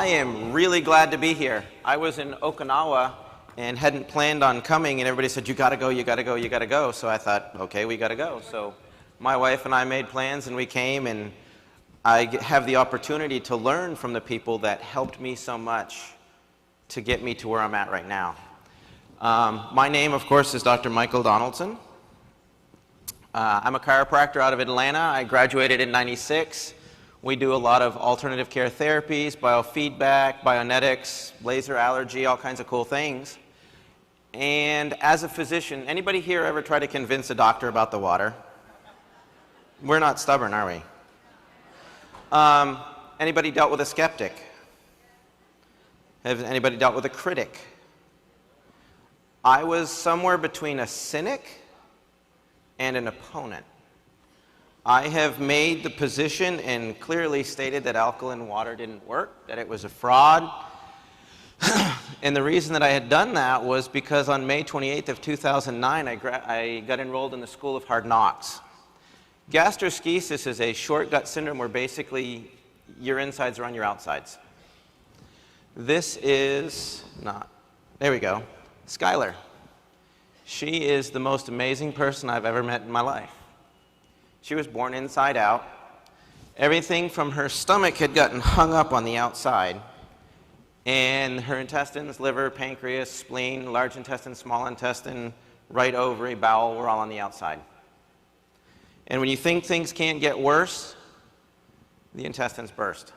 I am really glad to be here. I was in Okinawa and hadn't planned on coming, and everybody said, you gotta go, you gotta go, you gotta go. So I thought, okay, we gotta go. So my wife and I made plans and we came, and I have the opportunity to learn from the people that helped me so much to get me to where I'm at right now. My name, of course, is Dr. Michael Donaldson. I'm a chiropractor out of Atlanta. I graduated in '96. We do a lot of alternative care therapies, biofeedback, bionetics, laser allergy, all kinds of cool things. And as a physician, anybody here ever try to convince a doctor about the water? We're not stubborn, are we? Anybody dealt with a skeptic? Has anybody dealt with a critic? I was somewhere between a cynic and an opponent. I have made the position and clearly stated that alkaline water didn't work, that it was a fraud. And the reason that I had done that was because on May 28th of 2009, I got enrolled in the School of Hard Knocks. Gastroschisis is a short gut syndrome where basically your insides are on your outsides. This is not, there we go, Skylar. She is the most amazing person I've ever met in my life. She was born inside out. Everything from her stomach had gotten hung up on the outside, and her intestines, liver, pancreas, spleen, large intestine, small intestine, right ovary, bowel were all on the outside. And when you think things can't get worse, the intestines burst.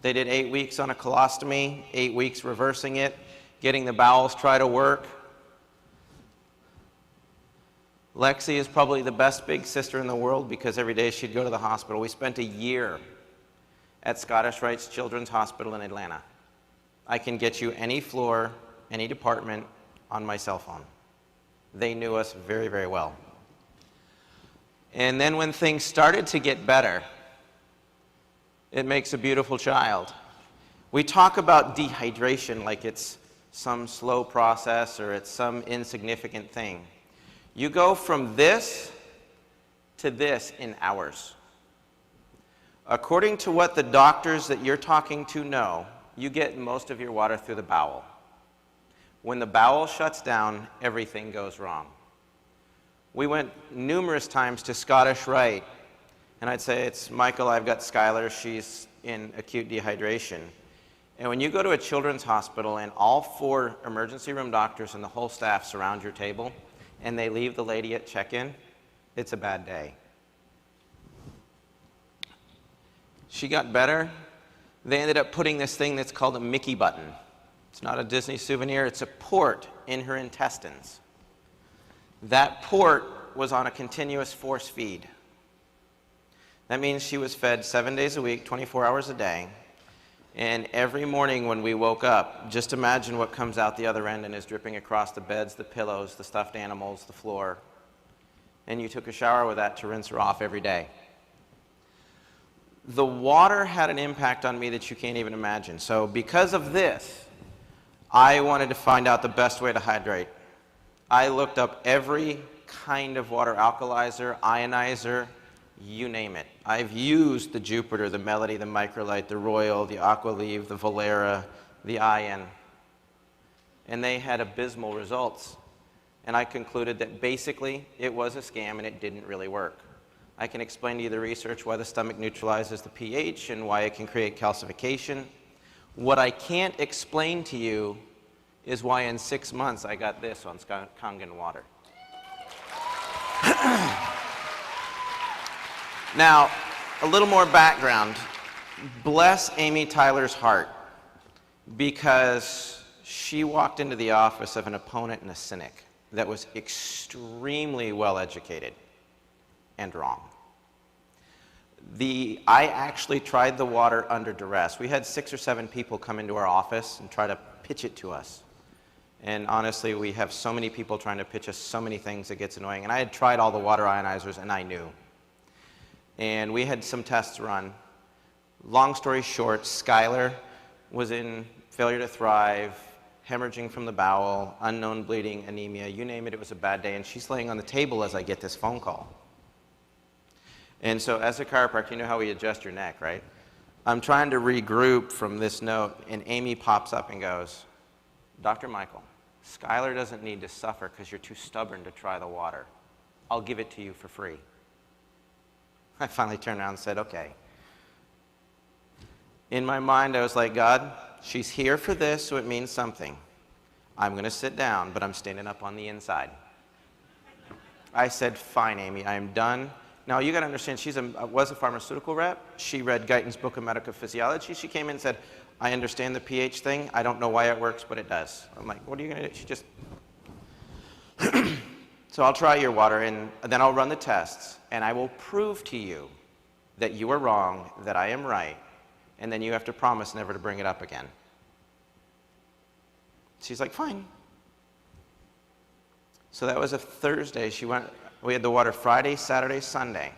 They did 8 weeks on a colostomy, 8 weeks reversing it, getting the bowels try to work. Lexi is probably the best big sister in the world because every day she'd go to the hospital. We spent a year at Scottish Rite Children's Hospital in Atlanta. I can get you any floor, any department on my cell phone. They knew us very, very well. And then when things started to get better, it makes a beautiful child. We talk about dehydration like it's some slow process or it's some insignificant thing. You go from this to this in hours. According to what the doctors that you're talking to know, you get most of your water through the bowel. When the bowel shuts down, everything goes wrong. We went numerous times to Scottish Rite, and I'd say, it's Michael, I've got Skylar, she's in acute dehydration. And when you go to a children's hospital and all 4 emergency room doctors and the whole staff surround your table, and they leave the lady at check-in, it's a bad day. She got better. They ended up putting this thing that's called a Mickey button. It's not a Disney souvenir, it's a port in her intestines. That port was on a continuous force feed. That means she was fed 7 days a week, 24 hours a day. And every morning when we woke up, just imagine what comes out the other end and is dripping across the beds, the pillows, the stuffed animals, the floor. And you took a shower with that to rinse her off every day. The water had an impact on me that you can't even imagine. So because of this, I wanted to find out the best way to hydrate. I looked up every kind of water alkalizer, ionizer, you name it. I've used the Jupiter, the Melody, the Microlite, the Royal, the Aqualeve, the Valera, the Ion, and they had abysmal results. And I concluded that basically it was a scam and it didn't really work. I can explain to you the research why the stomach neutralizes the pH and why it can create calcification. What I can't explain to you is why in 6 months I got this on Kangen water. Now, a little more background. Bless Amy Tyler's heart, because she walked into the office of an opponent and a cynic that was extremely well educated and wrong. I actually tried the water under duress. We had 6 or 7 people come into our office and try to pitch it to us. And honestly, we have so many people trying to pitch us so many things, it gets annoying. And I had tried all the water ionizers and I knew. And we had some tests run. Long story short, Skylar was in failure to thrive, hemorrhaging from the bowel, unknown bleeding, anemia, you name it, it was a bad day. And she's laying on the table as I get this phone call. And so as a chiropractor, you know how we adjust your neck, right? I'm trying to regroup from this note, and Amy pops up and goes, Dr. Michael, Skylar doesn't need to suffer because you're too stubborn to try the water. I'll give it to you for free. I finally turned around and said, okay. In my mind, I was like, God, she's here for this, so it means something. I'm going to sit down, but I'm standing up on the inside. I said, fine, Amy, I am done. Now, you got to understand, she was a pharmaceutical rep. She read Guyton's Book of Medical Physiology. She came in and said, I understand the pH thing. I don't know why it works, but it does. I'm like, what are you going to do? She just... So I'll try your water, and then I'll run the tests, and I will prove to you that you are wrong, that I am right, and then you have to promise never to bring it up again. She's like, fine. So that was a Thursday. We had the water Friday, Saturday, Sunday.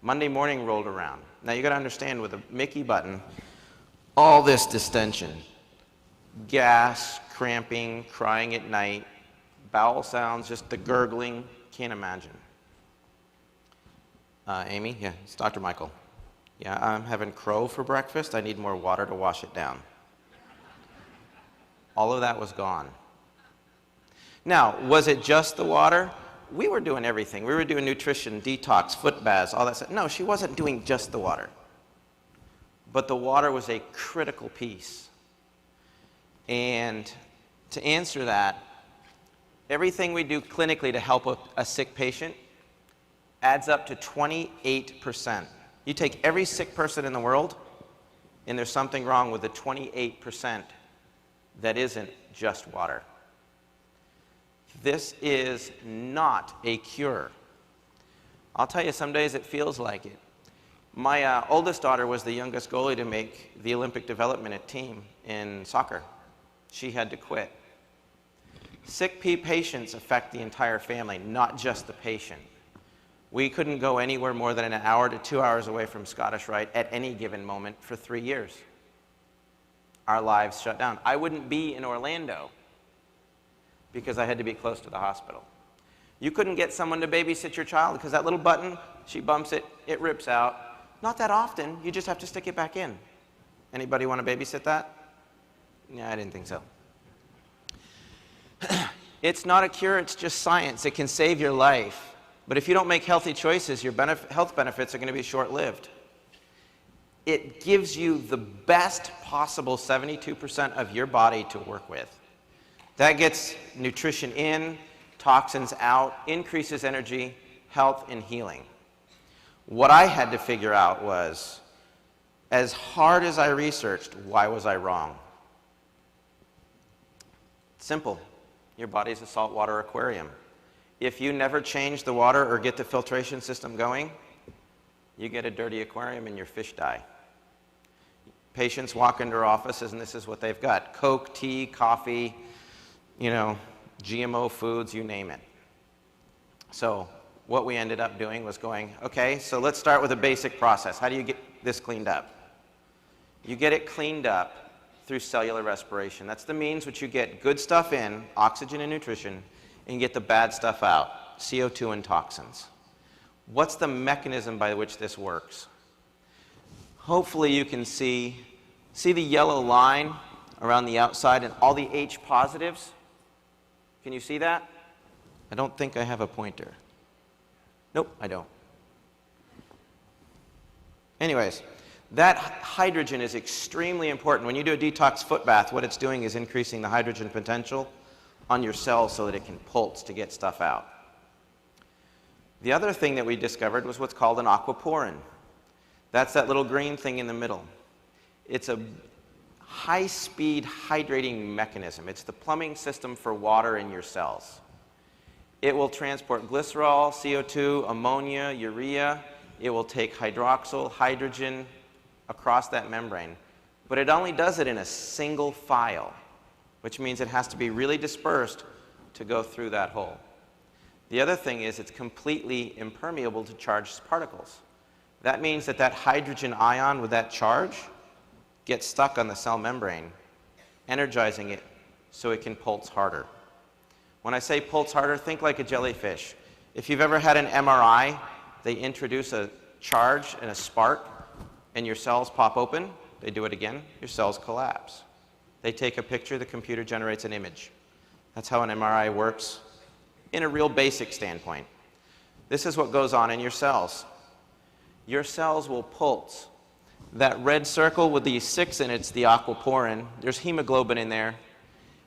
Monday morning rolled around. Now you got to understand, with a Mickey button, all this distension, gas, cramping, crying at night, bowel sounds, just the gurgling, can't imagine. Amy, yeah, it's Dr. Michael. Yeah, I'm having crow for breakfast. I need more water to wash it down. All of that was gone. Now, was it just the water? We were doing everything. We were doing nutrition, detox, foot baths, all that stuff. No, she wasn't doing just the water. But the water was a critical piece. And to answer that, everything we do clinically to help a sick patient adds up to 28%. You take every sick person in the world, and there's something wrong with the 28% that isn't just water. This is not a cure. I'll tell you, some days it feels like it. My oldest daughter was the youngest goalie to make the Olympic development team in soccer. She had to quit. Sick patients affect the entire family, not just the patient. We couldn't go anywhere more than an hour to 2 hours away from Scottish Rite at any given moment for 3 years. Our lives shut down. I wouldn't be in Orlando because I had to be close to the hospital. You couldn't get someone to babysit your child because that little button, she bumps it, it rips out. Not that often, you just have to stick it back in. Anybody want to babysit that? Yeah, I didn't think so. It's not a cure, it's just science. It can save your life. But if you don't make healthy choices, your health benefits are going to be short-lived. It gives you the best possible 72% of your body to work with. That gets nutrition in, toxins out, increases energy, health, and healing. What I had to figure out was, as hard as I researched, why was I wrong? Simple. Your body's a saltwater aquarium. If you never change the water or get the filtration system going, you get a dirty aquarium and your fish die. Patients walk into our offices and this is what they've got: Coke, tea, coffee, GMO foods, you name it. So what we ended up doing was going, okay, so let's start with a basic process. How do you get this cleaned up? You get it cleaned up through cellular respiration. That's the means which you get good stuff in, oxygen and nutrition, and get the bad stuff out, CO2 and toxins. What's the mechanism by which this works? Hopefully you can see the yellow line around the outside and all the H positives? Can you see that? I don't think I have a pointer. Nope, I don't. Anyways, that hydrogen is extremely important. When you do a detox foot bath, what it's doing is increasing the hydrogen potential on your cells so that it can pulse to get stuff out. The other thing that we discovered was what's called an aquaporin. That's that little green thing in the middle. It's a high-speed hydrating mechanism. It's the plumbing system for water in your cells. It will transport glycerol, CO2, ammonia, urea. It will take hydroxyl, hydrogen across that membrane. But it only does it in a single file, which means it has to be really dispersed to go through that hole. The other thing is it's completely impermeable to charged particles. That means that hydrogen ion with that charge gets stuck on the cell membrane, energizing it so it can pulse harder. When I say pulse harder, think like a jellyfish. If you've ever had an MRI, they introduce a charge and a spark, and your cells pop open, they do it again, your cells collapse. They take a picture, the computer generates an image. That's how an MRI works in a real basic standpoint. This is what goes on in your cells. Your cells will pulse. That red circle with the 6 in it's the aquaporin. There's hemoglobin in there.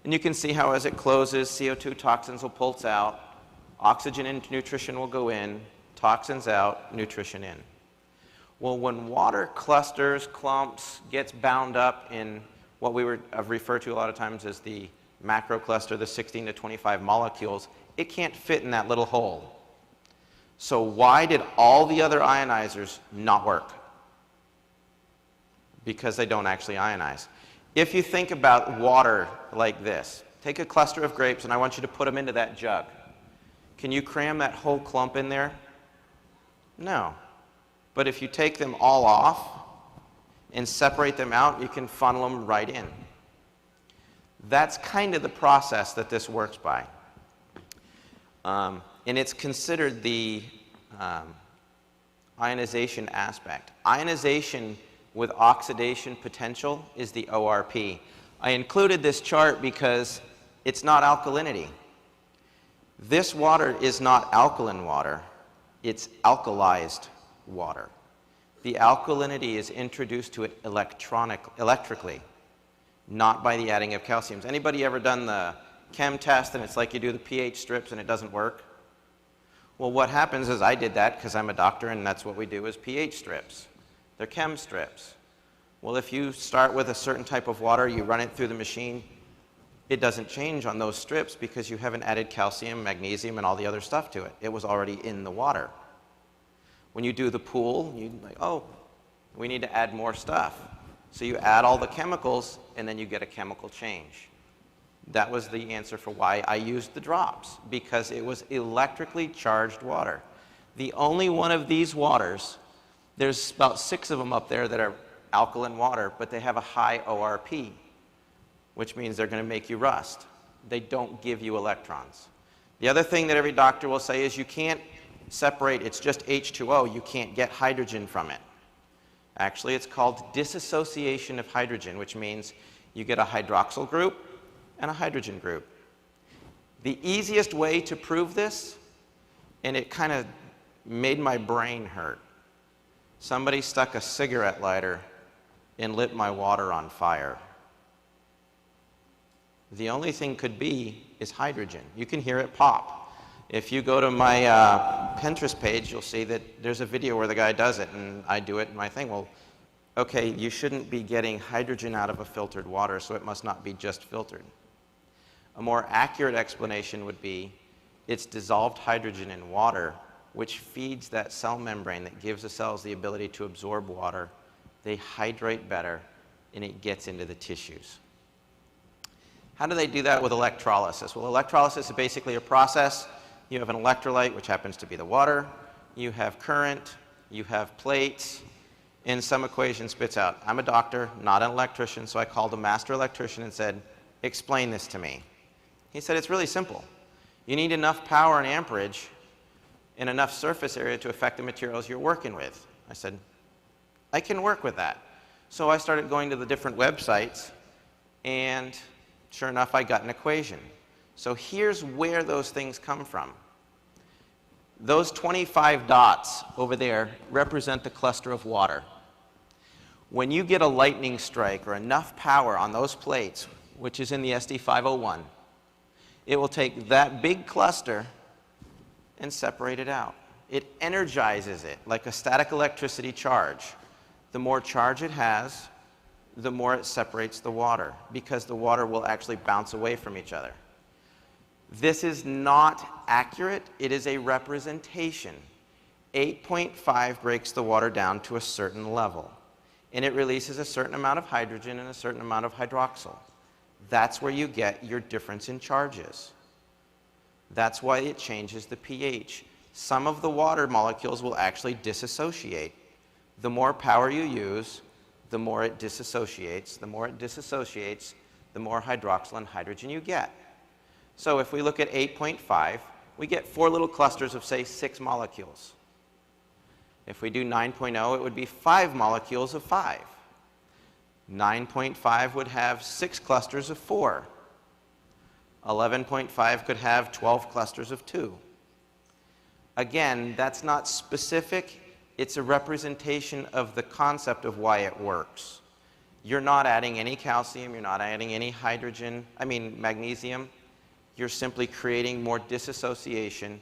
And you can see how as it closes, CO2 toxins will pulse out, oxygen and nutrition will go in, toxins out, nutrition in. Well, when water clusters, clumps, gets bound up in what I've referred to a lot of times as the macrocluster, the 16 to 25 molecules, it can't fit in that little hole. So why did all the other ionizers not work? Because they don't actually ionize. If you think about water like this, take a cluster of grapes and I want you to put them into that jug. Can you cram that whole clump in there? No. But if you take them all off and separate them out, you can funnel them right in. That's kind of the process that this works by. And it's considered the ionization aspect. Ionization with oxidation potential is the ORP. I included this chart because it's not alkalinity. This water is not alkaline water, it's alkalized water. The alkalinity is introduced to it electrically, not by the adding of calciums. Anybody ever done the chem test and it's like you do the pH strips and it doesn't work? Well, what happens is I did that because I'm a doctor and that's what we do is pH strips. They're chem strips. Well, if you start with a certain type of water, you run it through the machine, it doesn't change on those strips because you haven't added calcium, magnesium, and all the other stuff to it. It was already in the water. When you do the pool, you're like, oh, we need to add more stuff. So you add all the chemicals, and then you get a chemical change. That was the answer for why I used the drops, because it was electrically charged water. The only one of these waters, there's about 6 of them up there that are alkaline water, but they have a high ORP, which means they're going to make you rust. They don't give you electrons. The other thing that every doctor will say is you can't separate, it's just H2O, you can't get hydrogen from it. Actually, it's called dissociation of hydrogen, which means you get a hydroxyl group and a hydrogen group. The easiest way to prove this, and it kind of made my brain hurt, somebody stuck a cigarette lighter and lit my water on fire. The only thing could be is hydrogen. You can hear it pop. If you go to my Pinterest page, you'll see that there's a video where the guy does it, and I do it in my thing. Well, okay, you shouldn't be getting hydrogen out of a filtered water, so it must not be just filtered. A more accurate explanation would be it's dissolved hydrogen in water, which feeds that cell membrane that gives the cells the ability to absorb water. They hydrate better, and it gets into the tissues. How do they do that with electrolysis? Well, electrolysis is basically a process. You have an electrolyte, which happens to be the water. You have current. You have plates. And some equation spits out. I'm a doctor, not an electrician, so I called a master electrician and said, explain this to me. He said, it's really simple. You need enough power and amperage and enough surface area to affect the materials you're working with. I said, I can work with that. So I started going to the different websites, and sure enough, I got an equation. So here's where those things come from. Those 25 dots over there represent the cluster of water. When you get a lightning strike or enough power on those plates, which is in the SD501, it will take that big cluster and separate it out. It energizes it like a static electricity charge. The more charge it has, the more it separates the water, because the water will actually bounce away from each other. This is not accurate. It is a representation. 8.5 breaks the water down to a certain level, and it releases a certain amount of hydrogen and a certain amount of hydroxyl. That's where you get your difference in charges. That's why it changes the pH. Some of the water molecules will actually dissociate. The more power you use, the more it dissociates. The more it dissociates, the more hydroxyl and hydrogen you get. So if we look at 8.5, we get 4 little clusters of, say, 6 molecules. If we do 9.0, it would be 5 molecules of 5. 9.5 would have 6 clusters of 4. 11.5 could have 12 clusters of 2. Again, that's not specific. It's a representation of the concept of why it works. You're not adding any calcium. You're not adding any magnesium. You're simply creating more dissociation,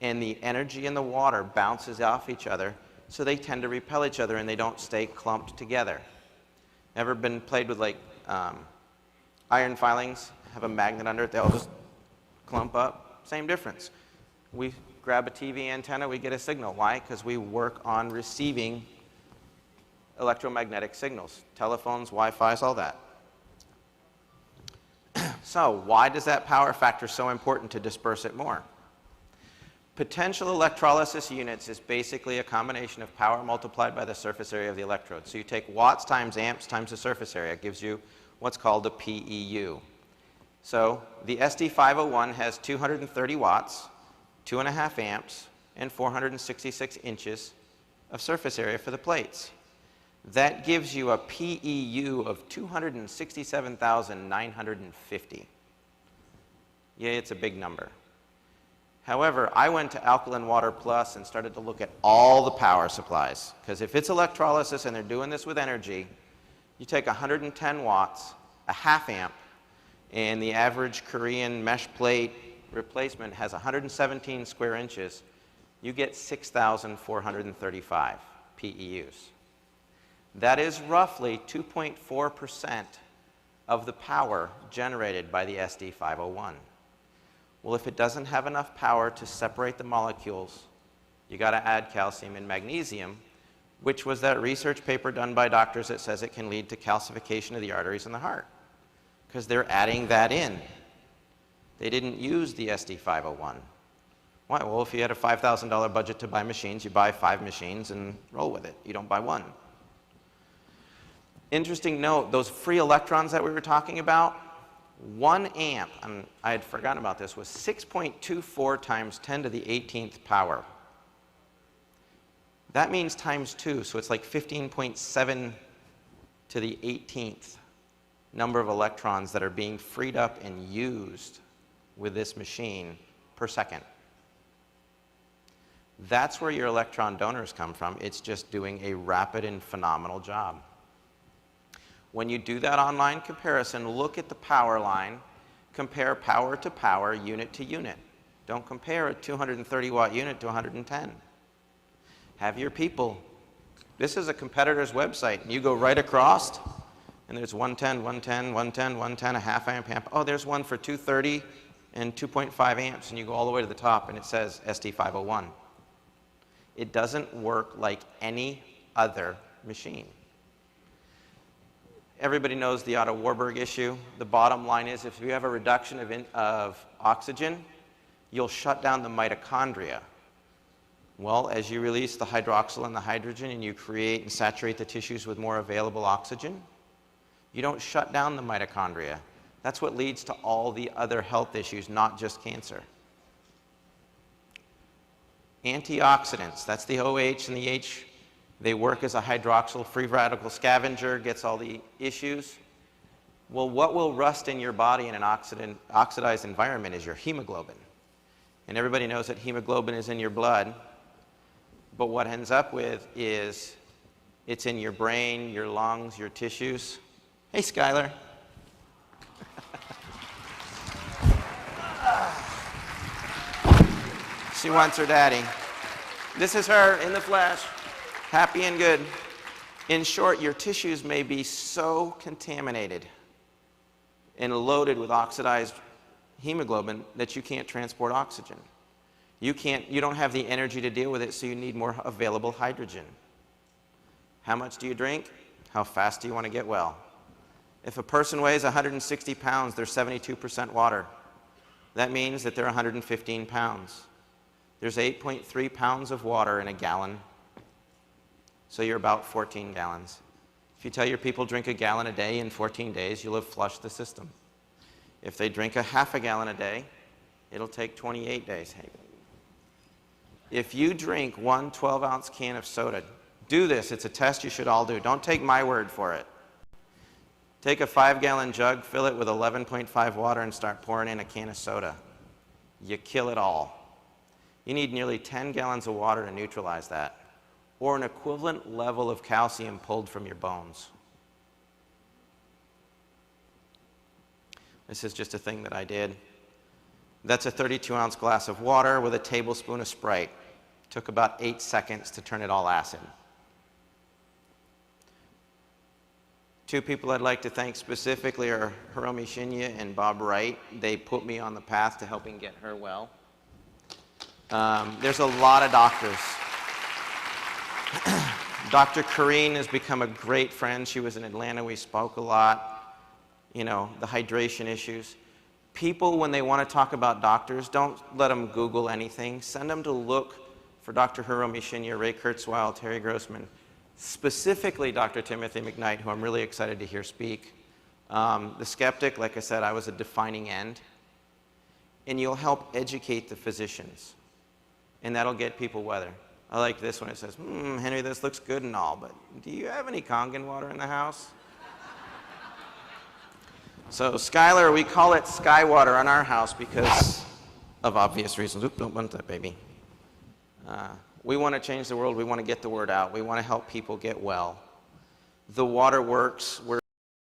and the energy in the water bounces off each other, so they tend to repel each other and they don't stay clumped together. Ever been played with iron filings, have a magnet under it, they all just clump up? Same difference. We grab a TV antenna, we get a signal. Why? Because we work on receiving electromagnetic signals. Telephones, Wi-Fi's, all that. So why does that power factor so important to disperse it more? Potential electrolysis units is basically a combination of power multiplied by the surface area of the electrode. So you take watts times amps times the surface area. It gives you what's called a PEU. So the SD501 has 230 watts, 2.5 amps, and 466 inches of surface area for the plates. That gives you a PEU of 267,950. Yeah, it's a big number. However, I went to Alkaline Water Plus and started to look at all the power supplies. Because if it's electrolysis and they're doing this with energy, you take 110 watts, a half amp, and the average Korean mesh plate replacement has 117 square inches, you get 6,435 PEUs. That is roughly 2.4% of the power generated by the SD501. Well, if it doesn't have enough power to separate the molecules, you got to add calcium and magnesium, which was that research paper done by doctors that says it can lead to calcification of the arteries in the heart, because they're adding that in. They didn't use the SD501. Why? Well, if you had a $5,000 budget to buy machines, you buy 5 machines and roll with it. You don't buy one. Interesting note, those free electrons that we were talking about, 1 amp, and I had forgotten about this, was 6.24 times 10 to the 18th power. That means times 2, so it's like 15.7 to the 18th number of electrons that are being freed up and used with this machine per second. That's where your electron donors come from. It's just doing a rapid and phenomenal job. When you do that online comparison, look at the power line, compare power to power, unit to unit. Don't compare a 230 watt unit to 110. Have your people, this is a competitor's website, and you go right across, and there's 110, 110, 110, 110, a half amp, amp. Oh, there's one for 230 and 2.5 amps, and you go all the way to the top, and it says SD501. It doesn't work like any other machine. Everybody knows the Otto Warburg issue. The bottom line is, if you have a reduction of oxygen, you'll shut down the mitochondria. Well, as you release the hydroxyl and the hydrogen and you create and saturate the tissues with more available oxygen, you don't shut down the mitochondria. That's what leads to all the other health issues, not just cancer. Antioxidants, that's the OH and the H. They work as a hydroxyl free radical scavenger, gets all the issues. Well, what will rust in your body in an oxidized environment is your hemoglobin. And everybody knows that hemoglobin is in your blood. But what ends up with is it's in your brain, your lungs, your tissues. Hey, Skylar. She wants her daddy. This is her in the flesh. Happy and good. In short, your tissues may be so contaminated and loaded with oxidized hemoglobin that you can't transport oxygen. You don't have the energy to deal with it, so you need more available hydrogen. How much do you drink? How fast do you want to get well? If a person weighs 160 pounds, they're 72% water. That means that they're 115 pounds. There's 8.3 pounds of water in a gallon. So you're about 14 gallons. If you tell your people drink a gallon a day in 14 days, you'll have flushed the system. If they drink a half a gallon a day, it'll take 28 days. Hey, If you drink one 12-ounce can of soda, do this. It's a test you should all do. Don't take my word for it. Take a 5-gallon jug, fill it with 11.5 water, and start pouring in a can of soda. You kill it all. You need nearly 10 gallons of water to neutralize that, or an equivalent level of calcium pulled from your bones. This is just a thing that I did. That's a 32-ounce glass of water with a tablespoon of Sprite. Took about 8 seconds to turn it all acid. Two people I'd like to thank specifically are Hiromi Shinya and Bob Wright. They put me on the path to helping get her well. There's a lot of doctors. Dr. Kareen has become a great friend. She was in Atlanta. We spoke a lot. You know, the hydration issues. People, when they want to talk about doctors, don't let them Google anything. Send them to look for Dr. Hiromi Shinya, Ray Kurzweil, Terry Grossman, specifically Dr. Timothy McKnight, who I'm really excited to hear speak. The skeptic, like I said, I was a defining end. And you'll help educate the physicians. And that'll get people weather. I like this one. It says, Henry, this looks good and all, but do you have any Kangen water in the house? So Skylar, we call it sky water on our house because of obvious reasons. Oop, don't bump that baby. We want to change the world. We want to get the word out. We want to help people get well. The water works.